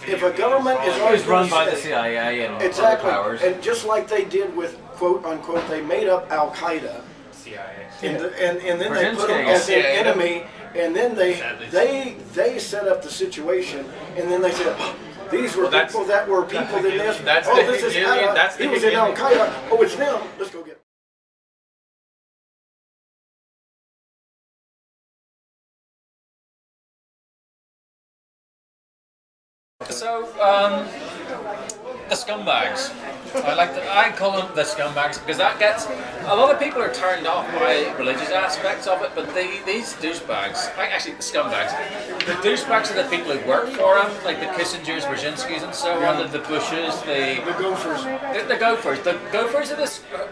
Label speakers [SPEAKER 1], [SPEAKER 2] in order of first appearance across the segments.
[SPEAKER 1] if a government is
[SPEAKER 2] always run by the
[SPEAKER 1] state,
[SPEAKER 2] CIA and
[SPEAKER 1] exactly,
[SPEAKER 2] other powers,
[SPEAKER 1] and just like they did with quote unquote, they made up Al Qaeda, and then they put them as an enemy, and then they set up the situation, and then they said, oh, these were people that were people in this. Oh, this is he was in Al Qaeda. Oh, it's them. Let's go get.
[SPEAKER 2] So, the scumbags. I call them the scumbags because that gets a lot of people are turned off by religious aspects of it, but these douchebags, actually the scumbags, the douchebags are the people who work for them, like the Kissingers, Brzezinskis, and so on, the Bushes, the
[SPEAKER 1] Gophers.
[SPEAKER 2] The Gophers. The Gophers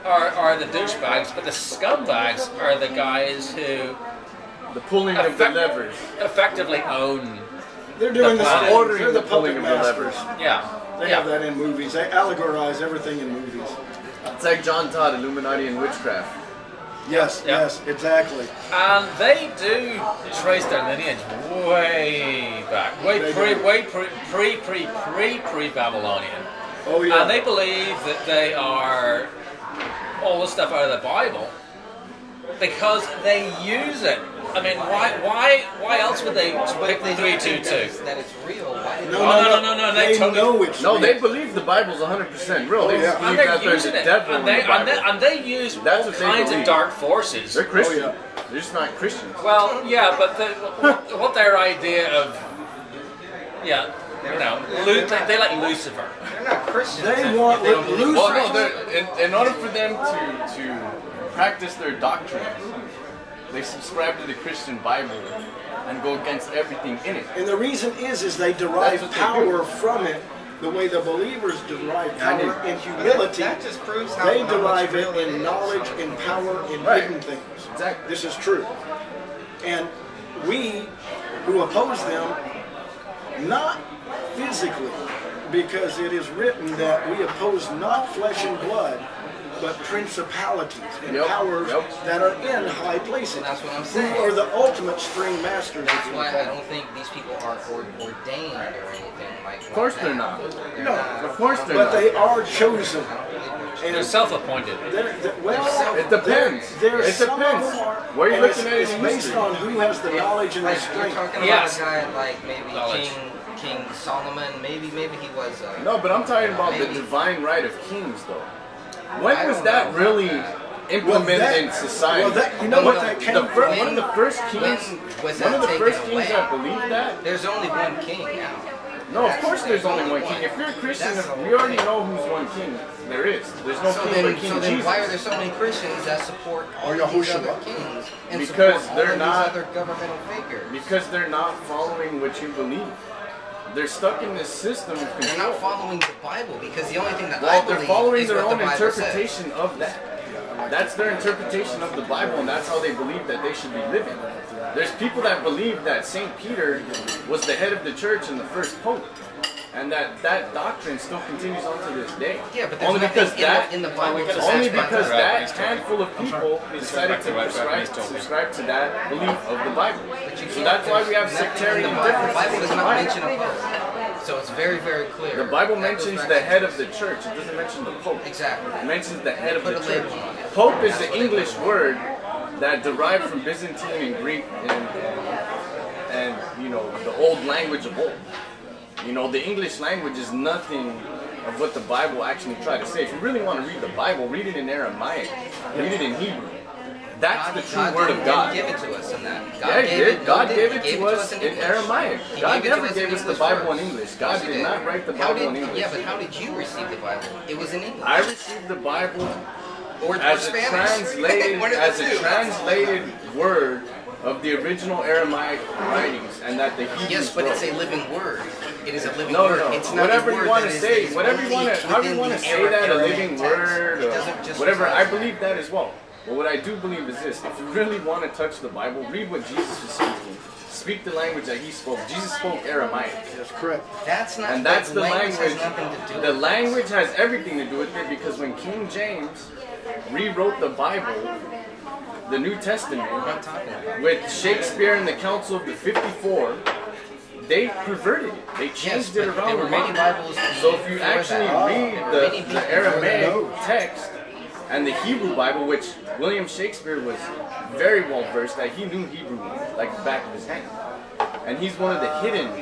[SPEAKER 2] are the douchebags, but the scumbags are the guys who
[SPEAKER 3] the pulling of the levers
[SPEAKER 2] effectively own.
[SPEAKER 1] They're doing
[SPEAKER 2] the
[SPEAKER 1] ordering. They're the
[SPEAKER 3] pulling of the
[SPEAKER 1] masters.
[SPEAKER 3] levers.
[SPEAKER 2] Yeah.
[SPEAKER 1] They have that in movies. They allegorize everything in movies.
[SPEAKER 3] It's like John Todd, Illuminati and Witchcraft.
[SPEAKER 1] Yes, yes, exactly.
[SPEAKER 2] And they do trace their lineage way back, pre-Babylonian.
[SPEAKER 1] Oh yeah.
[SPEAKER 2] And they believe that they are all the stuff out of the Bible because they use it. I mean, why else would they pick 322?
[SPEAKER 4] That it's real.
[SPEAKER 2] No.
[SPEAKER 1] They know it's real.
[SPEAKER 3] They believe the Bible's 100% real. They just believe that there's a devil in the Bible.
[SPEAKER 2] And they use all kinds of dark forces.
[SPEAKER 3] They're Christians. Oh, yeah. They're just not Christians.
[SPEAKER 2] Well, yeah, but what their idea of, they like Lucifer.
[SPEAKER 4] They're not Christians.
[SPEAKER 1] They want Lucifer.
[SPEAKER 3] Well, no, in order for them to practice their doctrine, they subscribe to the Christian Bible and go against everything in it.
[SPEAKER 1] And the reason is they derive power from it the way the believers derive power in humility.
[SPEAKER 4] That just proves how
[SPEAKER 1] they derive it in knowledge, in power, in hidden things.
[SPEAKER 3] Exactly.
[SPEAKER 1] This is true. And we who oppose them, not physically, because it is written that we oppose not flesh and blood, but principalities and powers that are in high places.
[SPEAKER 4] And that's what I'm saying.
[SPEAKER 1] Who are the ultimate string masters.
[SPEAKER 4] That's why I don't think these people are ordained or anything like that.
[SPEAKER 3] Of course they're not.
[SPEAKER 1] No,
[SPEAKER 3] of course they're not.
[SPEAKER 1] But they are chosen. And
[SPEAKER 2] they're self-appointed.
[SPEAKER 1] Well,
[SPEAKER 3] it depends. It depends. Where are you looking at it
[SPEAKER 1] it's based on who has the knowledge and the strength.
[SPEAKER 4] You're talking about a guy like maybe King Solomon. Maybe he was.
[SPEAKER 3] No, but I'm talking about the divine right of kings, though. When was that really implemented in society?
[SPEAKER 1] Well, you know what that came from?
[SPEAKER 3] One of the first kings that believed that?
[SPEAKER 4] There's only one king now.
[SPEAKER 3] No, of course there's only one king. If you're a Christian, we already know who's one king. There is. There's no king but King Jesus.
[SPEAKER 4] So then why are there so many Christians that support all these other kings? And
[SPEAKER 3] because they're not
[SPEAKER 4] these other governmental figures?
[SPEAKER 3] Because they're not following what you believe. They're stuck in this system of control.
[SPEAKER 4] They're not following the Bible because the only thing that I believe
[SPEAKER 3] they're following
[SPEAKER 4] is
[SPEAKER 3] their
[SPEAKER 4] what
[SPEAKER 3] own
[SPEAKER 4] the Bible
[SPEAKER 3] interpretation
[SPEAKER 4] says.
[SPEAKER 3] of that. That's their interpretation of the Bible, and that's how they believe that they should be living. There's people that believe that St. Peter was the head of the church and the first pope, and that doctrine still continues on to this day.
[SPEAKER 4] Yeah, but there's nothing in the Bible.
[SPEAKER 3] Only because that handful of people decided to subscribe to that belief of the Bible. So that's why we have sectarian differences.
[SPEAKER 4] The Bible does not mention a pope, so it's very, very clear.
[SPEAKER 3] The Bible mentions the head of the church. It doesn't mention the pope.
[SPEAKER 4] Exactly.
[SPEAKER 3] It mentions the head of the church. Pope is the English word that derived from Byzantine and Greek and the old language of old. The English language is nothing of what the Bible actually tried to say. If you really want to read the Bible, read it in Aramaic. Read it in Hebrew. That's the true word of God.
[SPEAKER 4] God gave it to us in that.
[SPEAKER 3] God gave it to us in Aramaic. God never gave us the Bible in English. God did not write the Bible in English.
[SPEAKER 4] Yeah, but how did you receive the Bible? It was in English.
[SPEAKER 3] I received the Bible
[SPEAKER 4] as
[SPEAKER 3] a translated word of the original Aramaic writings, and that the Hebrews
[SPEAKER 4] Yes, but
[SPEAKER 3] wrote.
[SPEAKER 4] it's a living word. It is a living word.
[SPEAKER 3] No.
[SPEAKER 4] It's not
[SPEAKER 3] whatever
[SPEAKER 4] a word
[SPEAKER 3] you want to
[SPEAKER 4] that
[SPEAKER 3] say,
[SPEAKER 4] is
[SPEAKER 3] whatever you want to, how you want to say that, a living word, or whatever. I believe that as well. But what I do believe is this: if you really want to touch the Bible, read what Jesus was speaking. Speak the language that he spoke. Jesus spoke Aramaic.
[SPEAKER 1] That's correct.
[SPEAKER 4] That's not.
[SPEAKER 3] And that's the language.
[SPEAKER 4] Has nothing to do with
[SPEAKER 3] the language has everything to do with it, because when King James rewrote the Bible, the New Testament, with Shakespeare and the Council of the 54, they perverted it. They changed it around.
[SPEAKER 4] There were many Bibles.
[SPEAKER 3] So if you actually read the Aramaic text and the Hebrew Bible, which William Shakespeare was very well versed at, he knew Hebrew like the back of his hand. And he's one of the hidden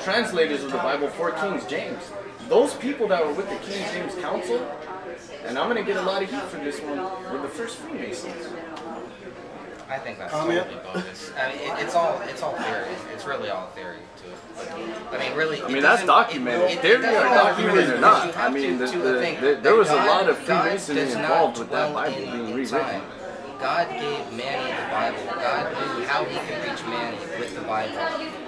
[SPEAKER 3] translators of the Bible for King James. Those people that were with the King James Council, and I'm going to get a lot of heat for this one, were the first Freemasons.
[SPEAKER 4] I think that's totally bogus. I mean, it's all theory. It's really all theory to it. I mean, that's
[SPEAKER 3] documented. Theory or documented or not. I mean, there was a lot of Freemasonry involved with that Bible being rewritten.
[SPEAKER 4] God gave Manny the Bible. God knew how he could reach Manny with the Bible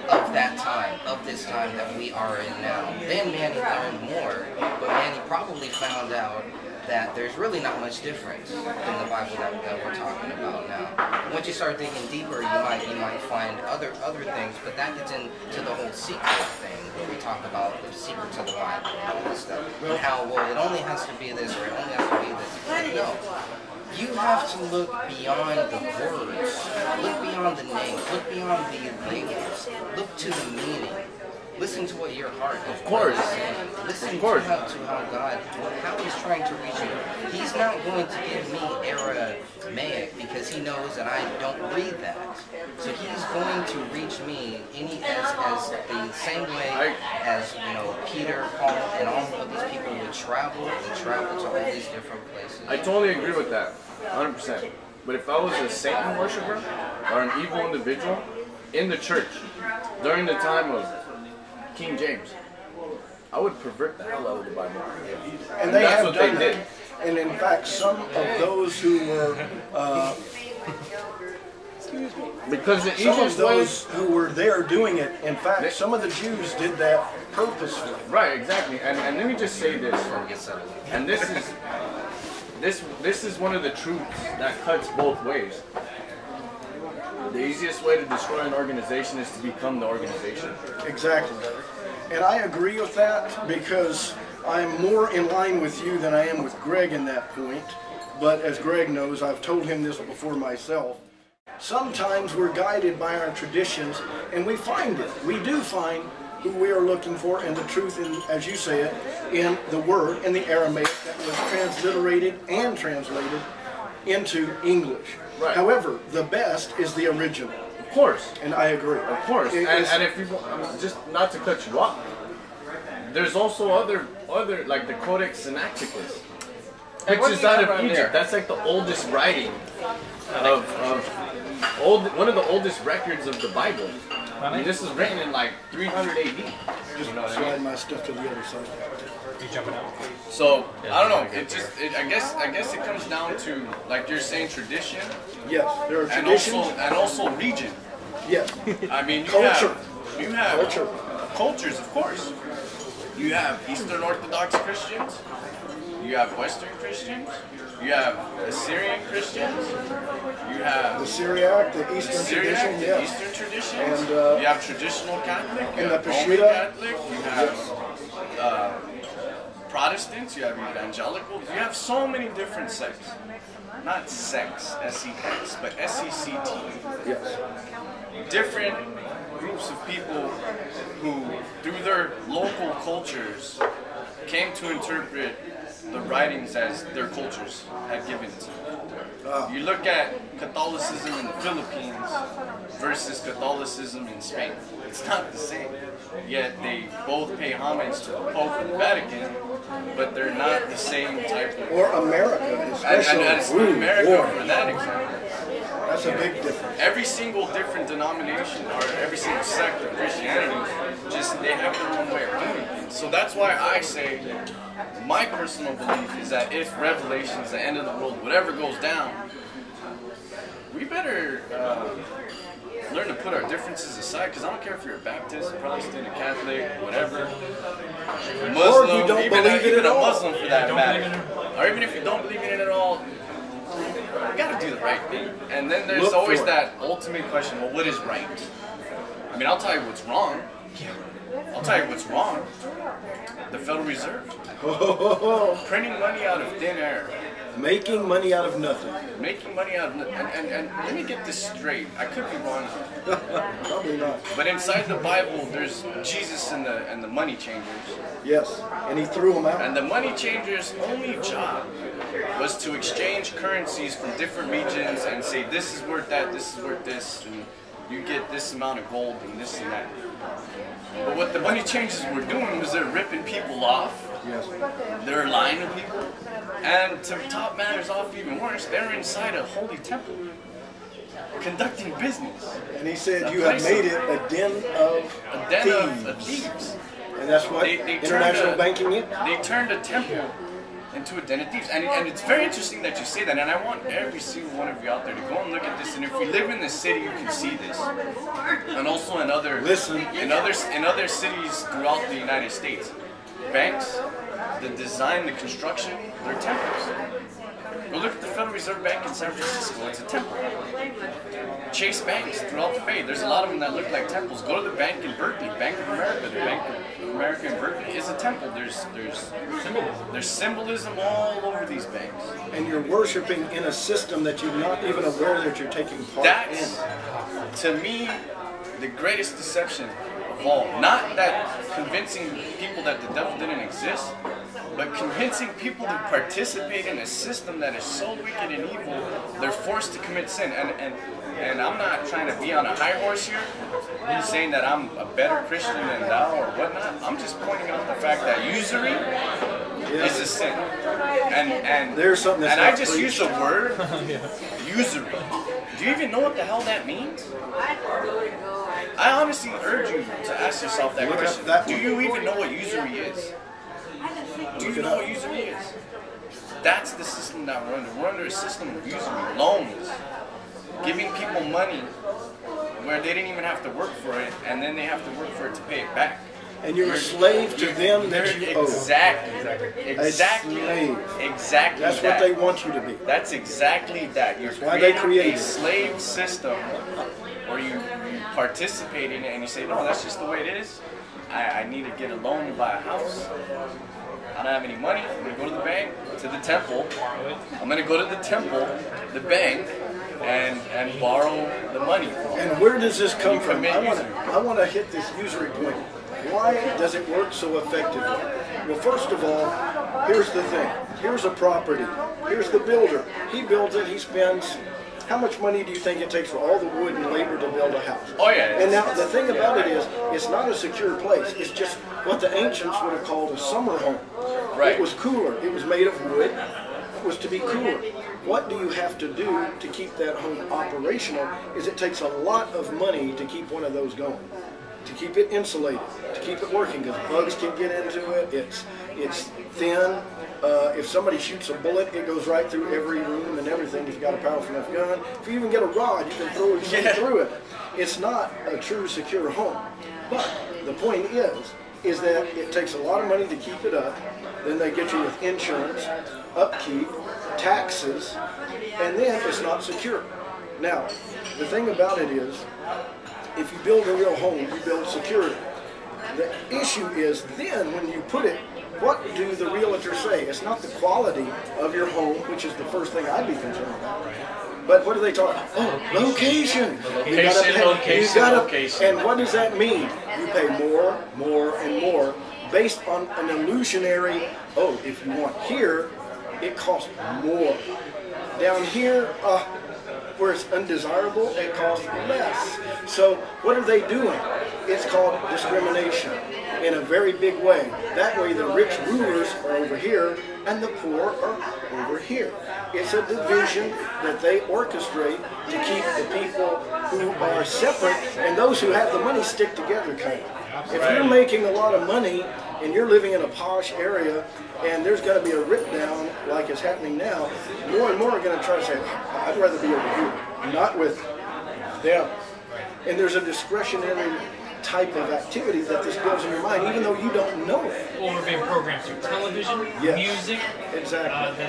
[SPEAKER 4] of that time, of this time that we are in now. Then Manny learned more, but Manny probably found out that there's really not much difference in the Bible that we're talking about now. Once you start digging deeper, you might find other things, but that gets into the whole secret thing, where we talk about the secrets of the Bible and all this stuff, and how, well, it only has to be this, or it only has to be this. No. You have to look beyond the words, look beyond the names, look beyond the labels, look to the meaning. Listen to what your heart is saying. Listen to how God, how he's trying to reach you. He's not going to give me Aramaic because he knows that I don't read that. So he's going to reach me as the same way as, you know, Peter, Paul, and all of these people would travel to all these different places.
[SPEAKER 3] I totally agree with that, 100%. But if I was a Satan worshiper or an evil individual in the church during the time of King James, I would pervert the hell out of the Bible.
[SPEAKER 1] And that's what they did. And in fact, some of those who were,
[SPEAKER 3] because the
[SPEAKER 1] some of those who were there doing it, in fact, some of the Jews did that purposefully.
[SPEAKER 3] Right, exactly. And let me just say this, and this is one of the truths that cuts both ways. The easiest way to destroy an organization is to become the organization.
[SPEAKER 1] Exactly. And I agree with that because I'm more in line with you than I am with Greg in that point. But as Greg knows, I've told him this before myself. Sometimes we're guided by our traditions and we find it. We do find who we are looking for and the truth, in, as you say it, in the word, in the Aramaic that was transliterated and translated into English.
[SPEAKER 3] Right.
[SPEAKER 1] However, the best is the original.
[SPEAKER 3] Of course.
[SPEAKER 1] And I agree.
[SPEAKER 3] Of course. And if you, just not to cut you off, there's also other like the Codex Sinaiticus, which is out of Egypt. That's like the oldest writing of one of the oldest records of the Bible. I mean, this is written in like 300 AD.
[SPEAKER 1] Just slide my stuff to the other side.
[SPEAKER 3] So I don't know. I guess it comes down to, like you're saying, tradition.
[SPEAKER 1] Yes, there are traditions
[SPEAKER 3] and also region.
[SPEAKER 1] Yes.
[SPEAKER 3] I mean,
[SPEAKER 1] culture.
[SPEAKER 3] You have cultures, of course. You have Eastern Orthodox Christians. You have Western Christians. You have Assyrian Christians. You have
[SPEAKER 1] the Syriac, the Eastern tradition,
[SPEAKER 3] the Eastern tradition.
[SPEAKER 1] And
[SPEAKER 3] you have traditional Catholic.
[SPEAKER 1] And
[SPEAKER 3] the Roman Catholic. You have Protestants. You have evangelicals. You have so many different sects. Not sects, S-E-X, but S-E-C-T.
[SPEAKER 1] Yes.
[SPEAKER 3] Different groups of people who, through their local cultures, came to interpret the writings as their cultures had given to them. You look at Catholicism in the Philippines versus Catholicism in Spain. It's not the same. Yet they both pay homage to the Pope and the Vatican, but they're not the same type of...
[SPEAKER 1] Or America, especially.
[SPEAKER 3] And America, for that example.
[SPEAKER 1] That's a big difference.
[SPEAKER 3] Every single different denomination or every single sect of Christianity, just they have their own way of doing things. So that's why I say my personal belief is that if Revelation is the end of the world, whatever goes down, we better learn to put our differences aside, because I don't care if you're a Baptist, Protestant, a Catholic, whatever, Muslim,
[SPEAKER 1] or you don't
[SPEAKER 3] even
[SPEAKER 1] believe
[SPEAKER 3] a Muslim for that matter, or even if you don't believe in it at all, you gotta do the right thing. And then there's always that ultimate question, well, what is right? I mean, I'll tell you what's wrong. I'll tell you what's wrong. The Federal Reserve. Printing money out of thin air
[SPEAKER 1] Making money out of nothing.
[SPEAKER 3] Making money out of nothing. And let me get this straight. I could be wrong.
[SPEAKER 1] Probably not.
[SPEAKER 3] But inside the Bible, there's Jesus and the money changers.
[SPEAKER 1] Yes, and he threw them out.
[SPEAKER 3] And the money changers' only job was to exchange currencies from different regions and say, this is worth that, this is worth this, and you get this amount of gold and this and that. But what the money changers were doing was they're ripping people off.
[SPEAKER 1] Yes.
[SPEAKER 3] They're lying to people. And to top matters off even worse, they're inside a holy temple, conducting business.
[SPEAKER 1] And he said, you have made it a den of thieves. And that's what international banking is?
[SPEAKER 3] They turned a temple into a den of thieves. And it's very interesting that you say that. And I want every single one of you out there to go and look at this. And if you live in the city, you can see this. And also in other cities throughout the United States. Banks, the design, the construction, they're temples. Go look at the Federal Reserve Bank in San Francisco, it's a temple. Chase banks throughout the Bay, there's a lot of them that look like temples. Go to the bank in Berkeley, Bank of America. The Bank of America in Berkeley is a temple. There's symbolism all over these banks.
[SPEAKER 1] And you're worshiping in a system that you're not even aware that you're taking part
[SPEAKER 3] That's, to me, the greatest deception of all. Not that convincing people that the devil didn't exist, but convincing people to participate in a system that is so wicked and evil, they're forced to commit sin. And I'm not trying to be on a high horse here, saying that I'm a better Christian than thou or whatnot. I'm just pointing out the fact that usury is a sin. And
[SPEAKER 1] there's something that's
[SPEAKER 3] I just use the word usury. Do you even know what the hell that means? I honestly urge you to ask yourself that question. Do you even know what usury is? Do you know what usury is? That's the system that we're under. We're under a system of usury, loans, giving people money where they didn't even have to work for it, and then they have to work for it to pay it back.
[SPEAKER 1] And you're a slave to them that you owe.
[SPEAKER 3] Exactly.
[SPEAKER 1] A slave.
[SPEAKER 3] Exactly.
[SPEAKER 1] That's what they want you to be.
[SPEAKER 3] That's exactly that. You're
[SPEAKER 1] why they created
[SPEAKER 3] a slave system where you participate in it and you say, no, that's just the way it is. I need to get a loan to buy a house. I don't have any money. I'm going to go to the bank, to the temple. I'm going to go to the temple, the bank, and borrow the money.
[SPEAKER 1] And where does this come from? I want to hit this usury point. Why does it work so effectively? Well, first of all, here's the thing. Here's a property. Here's the builder. He builds it. He spends. How much money do you think it takes for all the wood and labor to build a house?
[SPEAKER 3] Oh, yeah.
[SPEAKER 1] And now the thing about it is, it's not a secure place. It's just what the ancients would have called a summer home.
[SPEAKER 3] Right.
[SPEAKER 1] It was cooler. It was made of wood. It was to be cooler. What do you have to do to keep that home operational? Is it takes a lot of money to keep one of those going, to keep it insulated, to keep it working, because bugs can get into it. It's thin. If somebody shoots a bullet, it goes right through every room and everything. If you've got a powerful enough gun, if you even get a rod, you can throw it through it. It's not a true secure home. But the point is that it takes a lot of money to keep it up. Then they get you with insurance, upkeep, taxes, and then it's not secure. Now, the thing about it is, if you build a real home, you build security. The issue is then when you put it, what do the realtors say? It's not the quality of your home, which is the first thing I'd be concerned about. But what do they talk about? Oh, location. Location. And what does that mean? You pay more, and more, based on an illusionary, oh, if you want here, it costs more. Down here, where it's undesirable, it costs less. So what are they doing? It's called discrimination in a very big way. That way the rich rulers are over here and the poor are over here. It's a division that they orchestrate to keep the people who are separate and those who have the money stick together, kind of. If you're making a lot of money and you're living in a posh area and there's going to be a rip down like is happening now, more and more are going to try to say, I'd rather be over here, not with them. And there's a discretionary type of activity that this builds in your mind, even though you don't know it.
[SPEAKER 5] Well, we're being programmed through television, music.
[SPEAKER 1] Exactly.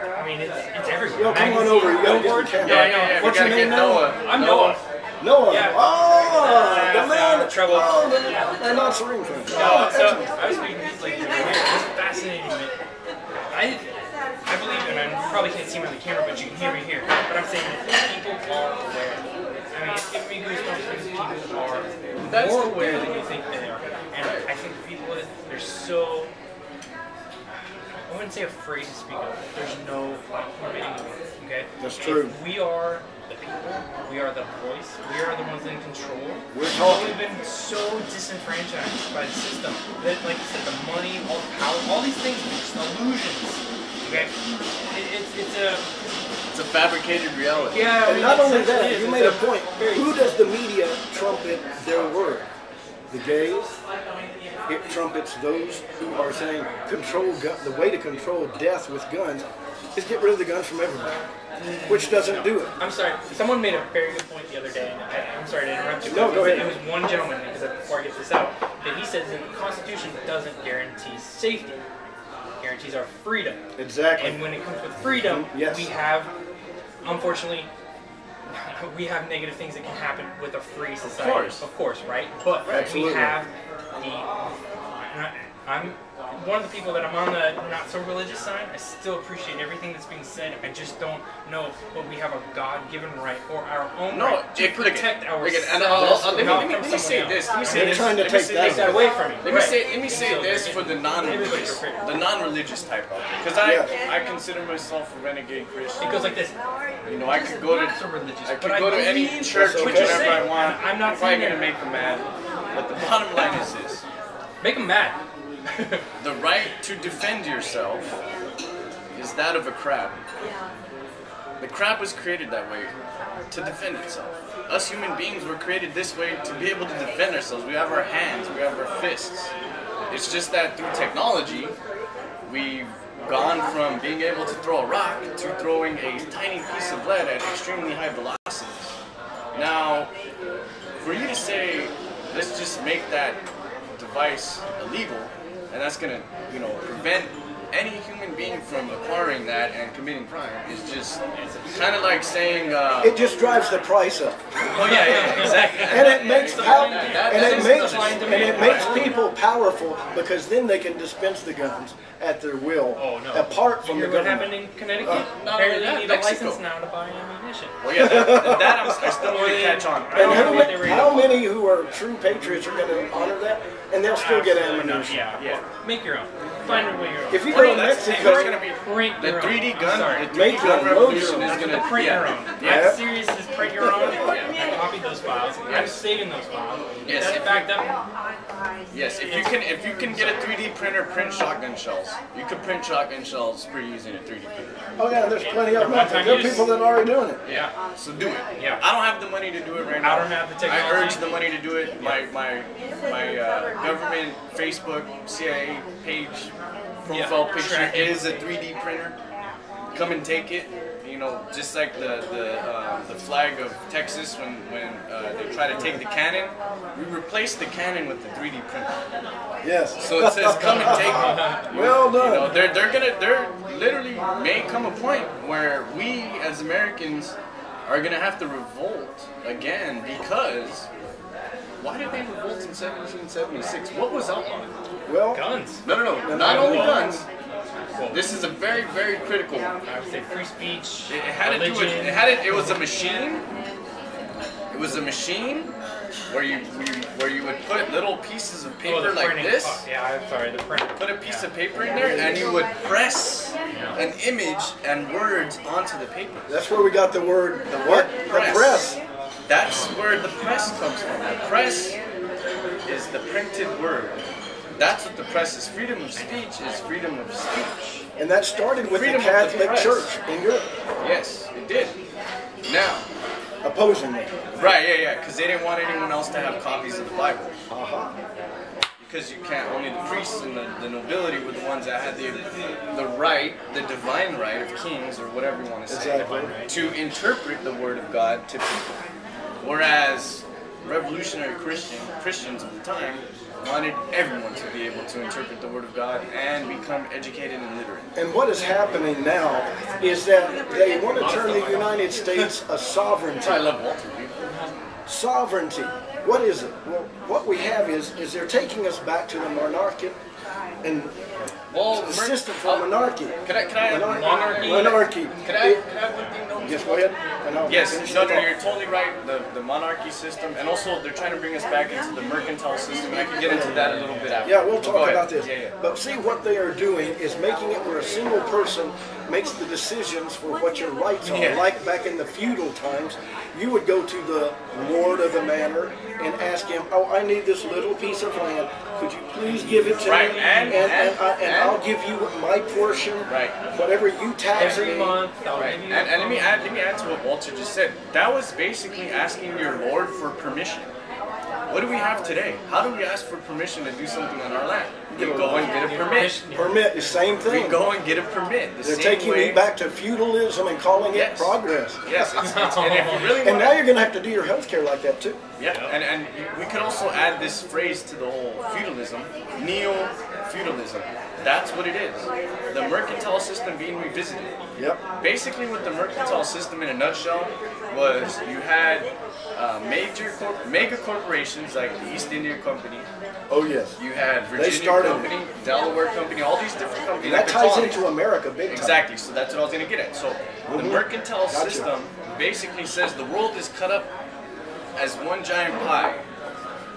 [SPEAKER 5] I mean, it's everywhere.
[SPEAKER 1] Yo, come on over. You gotta get the camera.
[SPEAKER 5] Yeah.
[SPEAKER 1] What's your name now?
[SPEAKER 5] I'm Noah.
[SPEAKER 1] Noah.
[SPEAKER 5] Yeah.
[SPEAKER 1] Oh, the man.
[SPEAKER 5] Trouble.
[SPEAKER 1] Oh, and not serene friend.
[SPEAKER 5] So I was thinking, it's fascinating. I believe, and I probably can't see me on the camera, but you can hear me here. But I'm saying that people are aware. I mean, it's giving me goosebumps because people are more aware than you think they are. And I think people, they're so, I wouldn't say afraid to speak up. There's no platform anymore, okay?
[SPEAKER 1] That's true.
[SPEAKER 5] If we are the people, we are the voice, we are the ones in control.
[SPEAKER 1] We're talking.
[SPEAKER 5] We've been so disenfranchised by the system that, like you said, the money, all the power, all these things are just illusions, okay?
[SPEAKER 3] It's a fabricated reality.
[SPEAKER 5] Yeah,
[SPEAKER 1] and not only that, you made a point. Who does the media trumpet their word? The gays. It trumpets those who are saying the way to control death with guns is get rid of the guns from everybody, which doesn't do it.
[SPEAKER 5] I'm sorry. Someone made a very good point the other day, and I'm sorry to interrupt you.
[SPEAKER 1] No, go ahead.
[SPEAKER 5] It was one gentleman, because before I get this out, that he says that the Constitution doesn't guarantee safety. It guarantees our freedom.
[SPEAKER 1] Exactly.
[SPEAKER 5] And when it comes with freedom,
[SPEAKER 1] yes.
[SPEAKER 5] we have, unfortunately, we have negative things that can happen with a free society. Of course, right? But
[SPEAKER 1] Absolutely.
[SPEAKER 5] we have I'm one of the people that I'm on the not so religious side. I still appreciate everything that's being said. I just don't know, but we have a God-given right or our own right to protect ourselves.
[SPEAKER 3] Let me say this.
[SPEAKER 1] They're trying to take
[SPEAKER 5] that away from me.
[SPEAKER 3] Let me say this for the non-religious type of it, because I consider myself a renegade Christian.
[SPEAKER 5] It goes like this.
[SPEAKER 3] You know, I could go to any church whenever I want.
[SPEAKER 5] I'm not
[SPEAKER 3] probably gonna make them mad, but the bottom line is this:
[SPEAKER 5] make them mad.
[SPEAKER 3] the right to defend yourself is that of a crab. The crab was created that way, to defend itself. Us human beings were created this way to be able to defend ourselves. We have our hands, we have our fists. It's just that through technology, we've gone from being able to throw a rock to throwing a tiny piece of lead at extremely high velocities. Now, for you to say, let's just make that device illegal, and that's going to, prevent any human being from acquiring that and committing crime, is just kind of like saying...
[SPEAKER 1] it just drives the price up.
[SPEAKER 5] Oh yeah, exactly.
[SPEAKER 1] And it makes it makes people powerful, because then they can dispense the guns at their will.
[SPEAKER 5] Oh no!
[SPEAKER 1] Apart from the
[SPEAKER 5] what
[SPEAKER 1] government.
[SPEAKER 5] happened in Connecticut? Apparently, you need a license now to buy ammunition.
[SPEAKER 3] Well, yeah, that I still want to catch on.
[SPEAKER 1] And how many who are true patriots are going to honor that? And they'll still get ammunition.
[SPEAKER 5] Yeah. Make your own. Find a way your own.
[SPEAKER 1] If you go to Mexico,
[SPEAKER 3] it's going to be
[SPEAKER 5] the
[SPEAKER 3] 3D gun. The
[SPEAKER 1] 3D gun
[SPEAKER 3] revolution is going to
[SPEAKER 5] print your own.
[SPEAKER 3] Yeah.
[SPEAKER 5] I'm serious. Just print your own. I copied those files. I'm saving those files.
[SPEAKER 3] Yes.
[SPEAKER 5] That's backed up.
[SPEAKER 3] Yes. If you can get a 3D printer, print shotgun shells. You can print shotgun shells pretty easy in a 3D printer.
[SPEAKER 1] Oh yeah, there's plenty of them. There are people that are already doing it.
[SPEAKER 3] Yeah. So do it.
[SPEAKER 5] Yeah.
[SPEAKER 3] I don't have the money to do it right now.
[SPEAKER 5] I don't have the technology.
[SPEAKER 3] I urge the money to do it. My government Facebook CIA page profile picture is a 3D printer. Come and take it. Just like the flag of Texas when they try to take the cannon, we replaced the cannon with the 3D printer.
[SPEAKER 1] Yes.
[SPEAKER 3] So it says, "Come and take it."
[SPEAKER 1] Well done.
[SPEAKER 3] They're literally may come a point where we as Americans are gonna have to revolt again, because why did they revolt in 1776? What was outlawed?
[SPEAKER 1] Well,
[SPEAKER 5] Guns.
[SPEAKER 3] No. Not only guns. This is a very, very critical one.
[SPEAKER 5] I would say free speech.
[SPEAKER 3] It had
[SPEAKER 5] religion.
[SPEAKER 3] to do with. It was a machine. It was a machine where you would put little pieces of paper like this.
[SPEAKER 5] Yeah, I'm sorry, the printer.
[SPEAKER 3] Put a piece of paper in there, and you would press an image and words onto the paper.
[SPEAKER 1] that's where we got the word. The what? The press.
[SPEAKER 3] That's where the press comes from. The press is the printed word. That's what the press is. Freedom of speech is freedom of speech.
[SPEAKER 1] And that started with
[SPEAKER 3] Freedom
[SPEAKER 1] the
[SPEAKER 3] of the
[SPEAKER 1] Catholic
[SPEAKER 3] press.
[SPEAKER 1] Church in Europe.
[SPEAKER 3] Yes, it did. Now,
[SPEAKER 1] Opposing it.
[SPEAKER 3] right, yeah, because they didn't want anyone else to have copies of the Bible. Because you can't, only the priests and the nobility were the ones that had the right, the divine right of kings, or whatever you want to say, to interpret the word of God to people. Whereas revolutionary Christians of the time wanted everyone to be able to interpret the Word of God and become educated and literate.
[SPEAKER 1] And what is happening now is that they want to turn the United States a sovereignty.
[SPEAKER 3] I love Walter.
[SPEAKER 1] Sovereignty. What is it? Well, what we have is they're taking us back to the monarchic, and
[SPEAKER 3] Well,
[SPEAKER 1] a system for monarchy.
[SPEAKER 3] Could I
[SPEAKER 1] monarchy?
[SPEAKER 3] Could I have one thing? No,
[SPEAKER 1] yes, go ahead.
[SPEAKER 3] Yes, no, you're totally right. The monarchy system, and also they're trying to bring us back into the mercantile system, and I can get into that a little bit after.
[SPEAKER 1] Yeah, we'll talk about this.
[SPEAKER 3] Yeah.
[SPEAKER 1] But see, what they are doing is making it where a single person makes the decisions for what your rights are.
[SPEAKER 3] Yeah.
[SPEAKER 1] Like back in the feudal times, you would go to the lord of the manor and ask him, "Oh, I need this little piece of land. Could you please give it to me? And I'll give you my portion.
[SPEAKER 3] Right.
[SPEAKER 1] Whatever you tax
[SPEAKER 5] every
[SPEAKER 1] me."
[SPEAKER 5] month.
[SPEAKER 3] Right. And let me add to what Walter just said. That was basically asking your lord for permission. What do we have today? How do we ask for permission to do something on our land? We go and get a permit.
[SPEAKER 1] Permit, the same thing.
[SPEAKER 3] We go and get a permit.
[SPEAKER 1] They're taking me back to feudalism and calling it progress.
[SPEAKER 3] Yes, and if you really
[SPEAKER 1] and now you're going to have to do your health care like that too.
[SPEAKER 3] Yeah, and we could also add this phrase to the whole feudalism, neo-feudalism. That's what it is. The mercantile system being revisited.
[SPEAKER 1] Yep.
[SPEAKER 3] Basically what the mercantile system in a nutshell was, you had mega corporations like the East India Company.
[SPEAKER 1] Oh yes.
[SPEAKER 3] You had Virginia Company, Delaware Company, all these different companies.
[SPEAKER 1] That ties into America big time.
[SPEAKER 3] Exactly, so that's what I was going to get at. So the mercantile system basically says the world is cut up as one giant pie,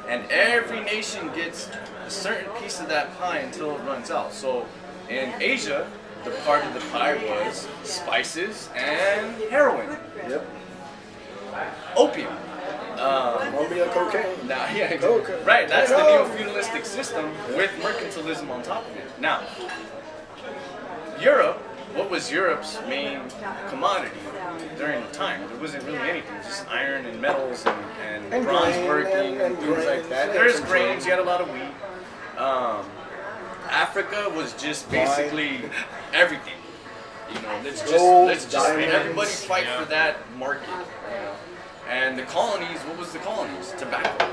[SPEAKER 3] and every nation gets a certain piece of that pie until it runs out. So in Asia, the part of the pie was spices and heroin.
[SPEAKER 1] Yep.
[SPEAKER 3] Opium.
[SPEAKER 1] Colombia cocaine.
[SPEAKER 3] Nah, yeah,
[SPEAKER 1] cocaine.
[SPEAKER 3] Right, that's the neo-feudalistic system with mercantilism on top of it. Now, Europe, what was Europe's main commodity during the time? There wasn't really anything, just iron and metals and bronze working and things like that. There's grains, you had a lot of wheat. Africa was just basically everything. You know, let's just everybody fight for that market. You know? And the colonies, what was the colonies? Tobacco.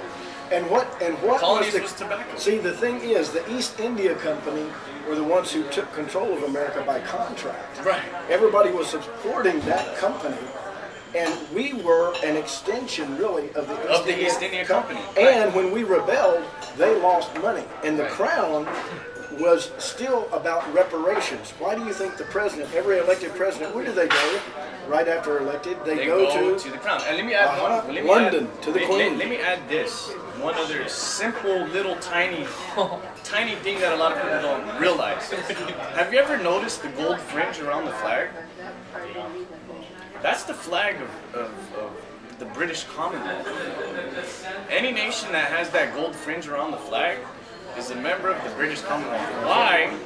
[SPEAKER 1] And what
[SPEAKER 3] colonies was tobacco.
[SPEAKER 1] See, the thing is, the East India Company were the ones who took control of America by contract.
[SPEAKER 3] Right.
[SPEAKER 1] Everybody was supporting that company, and we were an extension, really, of the
[SPEAKER 3] East India Company.
[SPEAKER 1] And when we rebelled, they lost money, and the crown was still about reparations. Why do you think the president, every elected president, where do they go? Right after elected, they go
[SPEAKER 3] to the crown. And let me add
[SPEAKER 1] London, to the Queen.
[SPEAKER 3] Let me add this. One other simple little tiny thing that a lot of people don't realize. Have you ever noticed the gold fringe around the flag? That's the flag of the British Commonwealth. Any nation that has that gold fringe around the flag is a member of the British Commonwealth. Why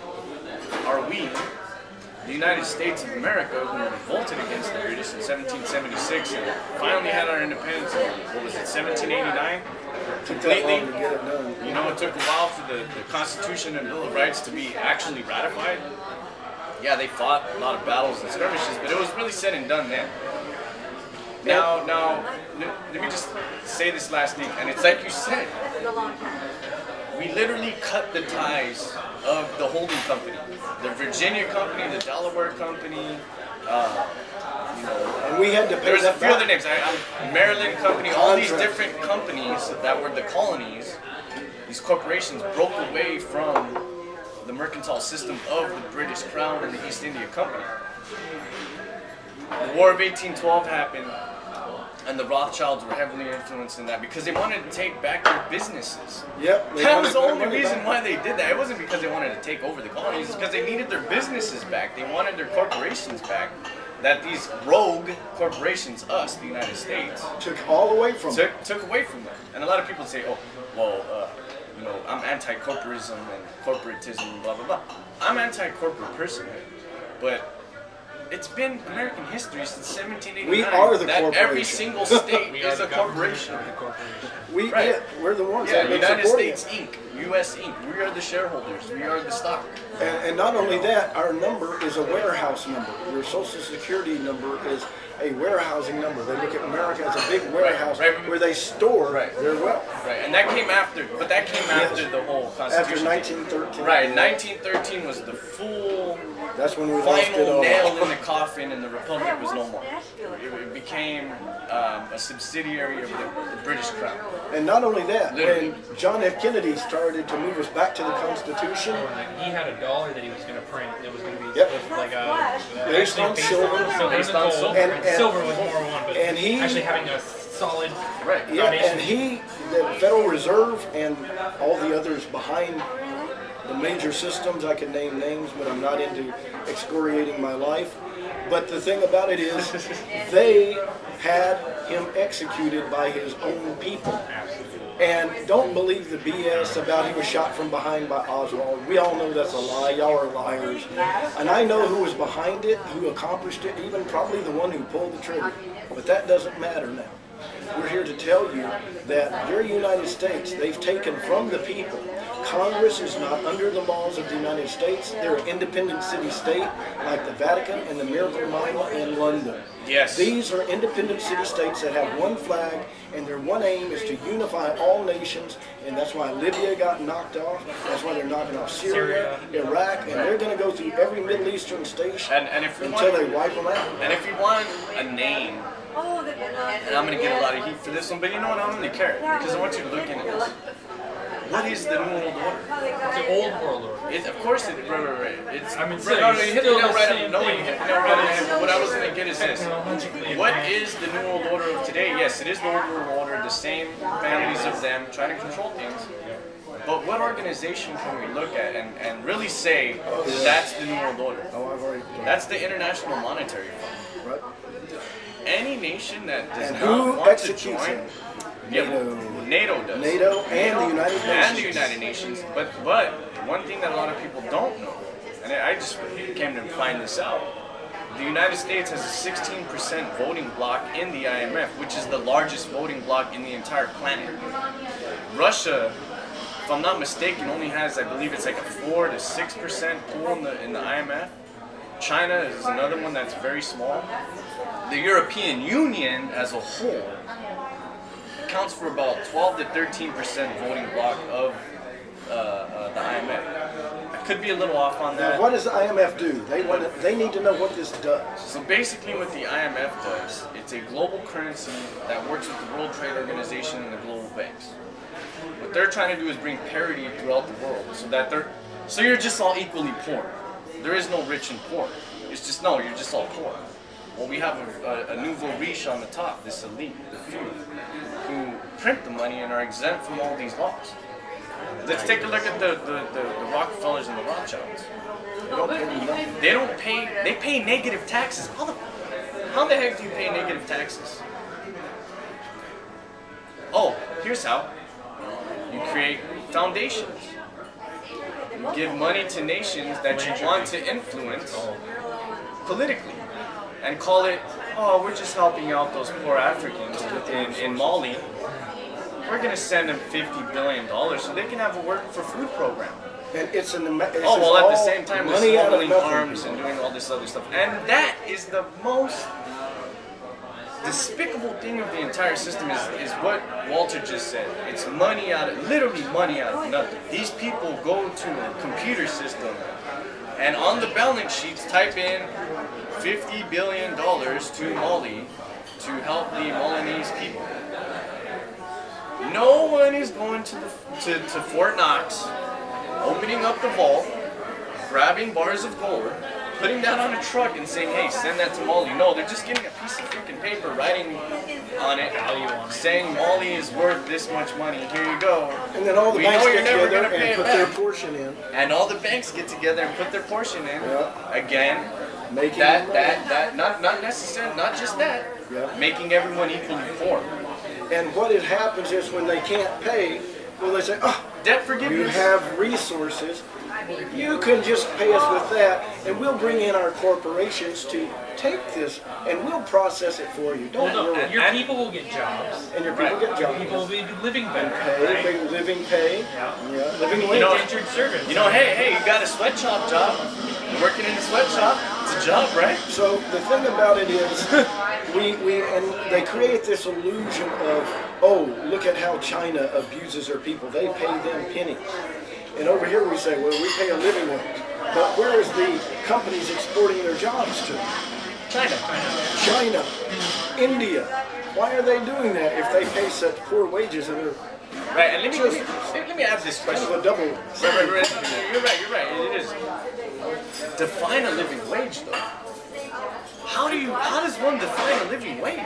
[SPEAKER 3] are we, the United States of America, who revolted against the British in 1776 and finally had our independence in, what was it, 1789? Completely. You know, it took a while for the Constitution and Bill of Rights to be actually ratified. Yeah, they fought a lot of battles and skirmishes, but it was really said and done then. Now, let me just say this last thing, and it's like you said. We literally cut the ties of the holding company. The Virginia Company, the Delaware Company,
[SPEAKER 1] and we had to pay
[SPEAKER 3] there's a few other names. Maryland Company, all these different companies that were the colonies, these corporations broke away from the mercantile system of the British Crown and the East India Company. The War of 1812 happened, and the Rothschilds were heavily influenced in that because they wanted to take back their businesses.
[SPEAKER 1] Yep.
[SPEAKER 3] That was the only reason why they did that. It wasn't because they wanted to take over the colonies. It's because they needed their businesses back. They wanted their corporations back. That these rogue corporations, us, the United States,
[SPEAKER 1] took all away from them.
[SPEAKER 3] Took away from them. And a lot of people say, oh, well, you know, I'm anti-corporatism and corporatism, blah, blah, blah. I'm anti-corporate personally, but it's been American history since 1789
[SPEAKER 1] we are the
[SPEAKER 3] that
[SPEAKER 1] corporation.
[SPEAKER 3] Every single state is a corporation.
[SPEAKER 1] We're the ones
[SPEAKER 3] that
[SPEAKER 1] have been
[SPEAKER 3] United
[SPEAKER 1] supporting
[SPEAKER 3] States Inc., U.S. Inc., we are the shareholders, we are the stock.
[SPEAKER 1] And not only that, our number is a warehouse number. Your Social Security number is a warehousing number. They look at America as a big warehouse where they store their wealth.
[SPEAKER 3] Right, and that came after, but that came after the whole Constitution.
[SPEAKER 1] After 1913.
[SPEAKER 3] Right, 1913 was the full
[SPEAKER 1] That's when we lost it
[SPEAKER 3] final
[SPEAKER 1] all.
[SPEAKER 3] nail in the coffin, and the Republic was no more. It became a subsidiary of the British Crown.
[SPEAKER 1] And not only that,
[SPEAKER 3] Literally.
[SPEAKER 1] when John F. Kennedy started to move us back to the Constitution,
[SPEAKER 5] He had $1 that he was going to print. It was going to be
[SPEAKER 1] Yep.
[SPEAKER 5] like
[SPEAKER 1] Based on silver.
[SPEAKER 5] Based on silver.
[SPEAKER 1] And
[SPEAKER 5] Silver was more one, but
[SPEAKER 1] and he-
[SPEAKER 5] actually having a solid
[SPEAKER 3] Right.
[SPEAKER 1] yeah,
[SPEAKER 5] foundation.
[SPEAKER 1] and the Federal Reserve and all the others behind the major systems, I can name names, but I'm not into excoriating my life. But the thing about it is, they had him executed by his own people. And don't believe the BS about he was shot from behind by Oswald. We all know that's a lie. Y'all are liars. And I know who was behind it, who accomplished it, even probably the one who pulled the trigger. But that doesn't matter now. We're here to tell you that your United States, they've taken from the people. Congress is not under the laws of the United States. They're an independent city-state like the Vatican and the Miracle Mile in London.
[SPEAKER 3] Yes.
[SPEAKER 1] These are independent city-states that have one flag, and their one aim is to unify all nations, and that's why Libya got knocked off. That's why they're knocking off Syria, Iraq, and they're going to go through every Middle Eastern station
[SPEAKER 3] And if we
[SPEAKER 1] until
[SPEAKER 3] want,
[SPEAKER 1] they wipe them out.
[SPEAKER 3] and if you want a name, and I'm going to get a lot of heat for this one, but you know what, I don't really care, because I want you to look into this. What is the New World Order?
[SPEAKER 5] the old world order.
[SPEAKER 3] Of course, right. It's,
[SPEAKER 5] I mean,
[SPEAKER 3] right, no, you hit the
[SPEAKER 5] still
[SPEAKER 3] nail
[SPEAKER 5] the
[SPEAKER 3] right
[SPEAKER 5] same
[SPEAKER 3] on. No, you
[SPEAKER 5] thing.
[SPEAKER 3] hit the nail right on the head. But what I was going to get is this.
[SPEAKER 5] Technologically
[SPEAKER 3] What
[SPEAKER 5] advanced.
[SPEAKER 3] is the New World Order of today? Yes, it is the Old World Order, the same families of them trying to control things. But what organization can we look at and really say that's the New World Order?
[SPEAKER 1] Oh, I've already.
[SPEAKER 3] That's the International Monetary Fund.
[SPEAKER 1] Right.
[SPEAKER 3] Any nation that does
[SPEAKER 1] And
[SPEAKER 3] not
[SPEAKER 1] who
[SPEAKER 3] want to
[SPEAKER 1] executes
[SPEAKER 3] join,
[SPEAKER 1] it?
[SPEAKER 3] NATO does.
[SPEAKER 1] NATO and the United Nations.
[SPEAKER 3] And the United Nations. But one thing that a lot of people don't know, and I just came to find this out, the United States has a 16% voting bloc in the IMF, which is the largest voting bloc in the entire planet. Russia, if I'm not mistaken, only has, I believe it's like a 4 to 6% pool in the IMF. China is another one that's very small. The European Union as a whole accounts for about 12 to 13% voting bloc of the IMF. I could be a little off on that.
[SPEAKER 1] Now, what does the IMF do? They need to know what this does.
[SPEAKER 3] So basically what the IMF does, it's a global currency that works with the World Trade Organization and the global banks. What they're trying to do is bring parity throughout the world so you're just all equally poor. There is no rich and poor. It's just, no, you're just all poor. Well, we have a nouveau riche on the top, this elite, the few, who print the money and are exempt from all these laws. Let's take a look at the Rockefellers and the Rothschilds. They pay negative taxes. How the heck do you pay negative taxes? Oh, here's how. You create foundations. You give money to nations that you want to influence politically. And call it, oh, we're just helping out those poor Africans in Mali. We're going to send them $50 billion so they can have a work for food program.
[SPEAKER 1] And it's at
[SPEAKER 3] the same time we're
[SPEAKER 1] money out of
[SPEAKER 3] smuggling
[SPEAKER 1] nothing.
[SPEAKER 3] arms and doing all this other stuff. And that is the most despicable thing of the entire system is what Walter just said. It's money literally money out of nothing. These people go to a computer system and on the balance sheets type in $50 billion to Mali to help the Malinese people. No one is going to Fort Knox, opening up the vault, grabbing bars of gold, putting that on a truck and saying, hey, send that to Mali. No, they're just getting a piece of freaking paper, writing on it, saying Mali is worth this much money. Here you go.
[SPEAKER 1] And then all the banks get together and
[SPEAKER 3] pay
[SPEAKER 1] put their portion in.
[SPEAKER 3] And all the banks get together and put their portion in.
[SPEAKER 1] Yeah.
[SPEAKER 3] Again,
[SPEAKER 1] Making
[SPEAKER 3] not necessarily, not just that, making everyone equally poor.
[SPEAKER 1] And what it happens is when they can't pay, well, they say, oh,
[SPEAKER 3] debt forgiveness.
[SPEAKER 1] You have resources. You can just pay us with that, and we'll bring in our corporations to take this, and we'll process it for you. Don't worry.
[SPEAKER 5] Your people will get jobs.
[SPEAKER 1] And your people get jobs.
[SPEAKER 5] People will be living better.
[SPEAKER 1] Pay, living pay. Yeah. Living wage.
[SPEAKER 5] Indentured servants.
[SPEAKER 3] Hey, you got a sweatshop job. You're working in a sweatshop. It's a job, right?
[SPEAKER 1] So the thing about it is, and they create this illusion of, oh, look at how China abuses their people. They pay them pennies. And over here we say, well, we pay a living wage. But where is the companies exporting their jobs to? China, India. Why are they doing that if they pay such poor wages and they're
[SPEAKER 3] right? And let me ask this question.
[SPEAKER 1] Kind of a double.
[SPEAKER 3] You're right. It is. Define a living wage, though. How does one define a living wage?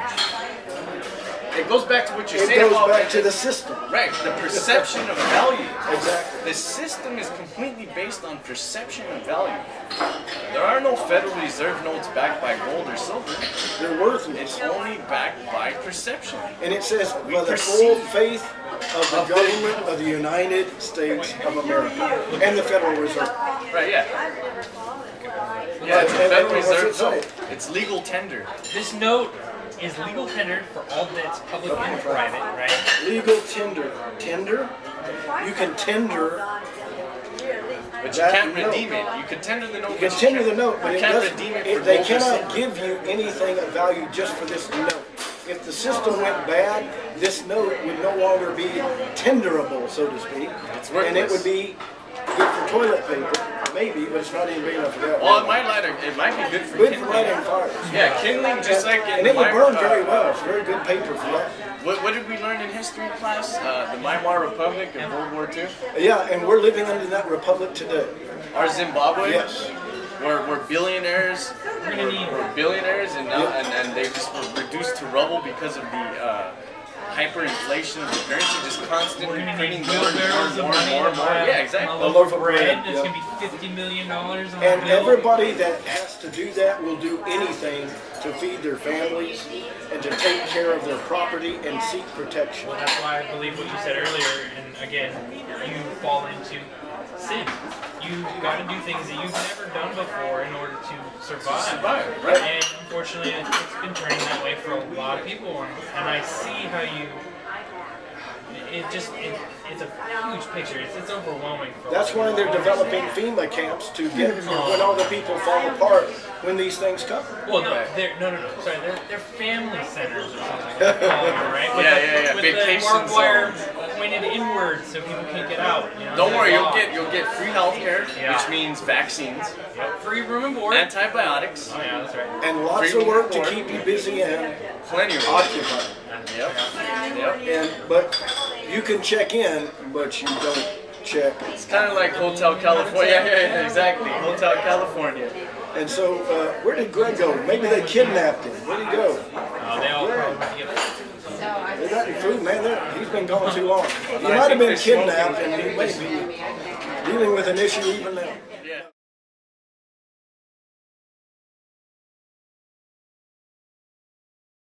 [SPEAKER 3] It goes back to what you're saying.
[SPEAKER 1] It goes back to the system.
[SPEAKER 3] Right, the perception of value.
[SPEAKER 1] Exactly.
[SPEAKER 3] The system is completely based on perception of value. There are no Federal Reserve notes backed by gold or silver.
[SPEAKER 1] They're worthless.
[SPEAKER 3] It's only backed by perception.
[SPEAKER 1] And it says, by the full faith of the government of the United States of America and the Federal Reserve.
[SPEAKER 3] Right, yeah. Yeah, it's a Federal Reserve note. It's legal tender.
[SPEAKER 5] This note is legal tender for all that's public and private, right?
[SPEAKER 1] Legal tender. Tender? You can tender.
[SPEAKER 3] But you can't redeem it. You can tender the note.
[SPEAKER 1] You can tender the note, but
[SPEAKER 3] you can't redeem it for
[SPEAKER 1] they cannot give you anything of value just for this note. If the system went bad, this note would no longer be tenderable, so to speak.
[SPEAKER 3] It's worthless.
[SPEAKER 1] And it would be good for toilet paper. Maybe, but it's not even big enough for that.
[SPEAKER 3] Well, it might be good for kindling.
[SPEAKER 1] lighting fires.
[SPEAKER 3] Yeah, kindling, just like in
[SPEAKER 1] and it would burn very well. It's very good paper for that.
[SPEAKER 3] What did we learn in history class? The Weimar Republic in World War II?
[SPEAKER 1] Yeah, and we're living under that republic today.
[SPEAKER 3] Our Zimbabwe?
[SPEAKER 1] Yes.
[SPEAKER 3] We're billionaires. We're billionaires, and now and they just were reduced to rubble because of the hyperinflation of the currency, just constantly printing more and more. Yeah, exactly.
[SPEAKER 5] A loaf of bread. It's going to be $50 million on
[SPEAKER 1] and everybody that has to do that will do anything to feed their families and to take care of their property and seek protection.
[SPEAKER 5] Well, that's why I believe what you said earlier, and again, you fall into sin. You've got to do things that you've never done before in order to survive.
[SPEAKER 3] Right.
[SPEAKER 5] And unfortunately, it's been turning that way for a lot of people, and I see how you. It's a huge picture. It's overwhelming.
[SPEAKER 1] That's why they're developing FEMA camps to get when all the people fall apart when these things come.
[SPEAKER 5] Well, no, sorry, they're family centers or something. Like that, right?
[SPEAKER 3] Yeah.
[SPEAKER 5] With
[SPEAKER 3] vacation
[SPEAKER 5] the barbed wire
[SPEAKER 3] zones.
[SPEAKER 5] pointed inward so people can't get out. You know,
[SPEAKER 3] don't worry, you'll get free healthcare, which means vaccines,
[SPEAKER 5] free room and board,
[SPEAKER 3] antibiotics.
[SPEAKER 5] Oh yeah, that's right.
[SPEAKER 1] And lots of work to keep you busy and
[SPEAKER 3] plenty of
[SPEAKER 1] occupied.
[SPEAKER 3] Yep.
[SPEAKER 1] But you can check in, but you don't check.
[SPEAKER 3] It's kind of like Hotel California. Yeah, exactly. Hotel California.
[SPEAKER 1] And so, where did Greg go? Maybe they kidnapped him. Where did he go?
[SPEAKER 5] They all probably
[SPEAKER 1] They got any food, man. He's been gone too long. He might have been kidnapped, and he may be dealing with an issue even now.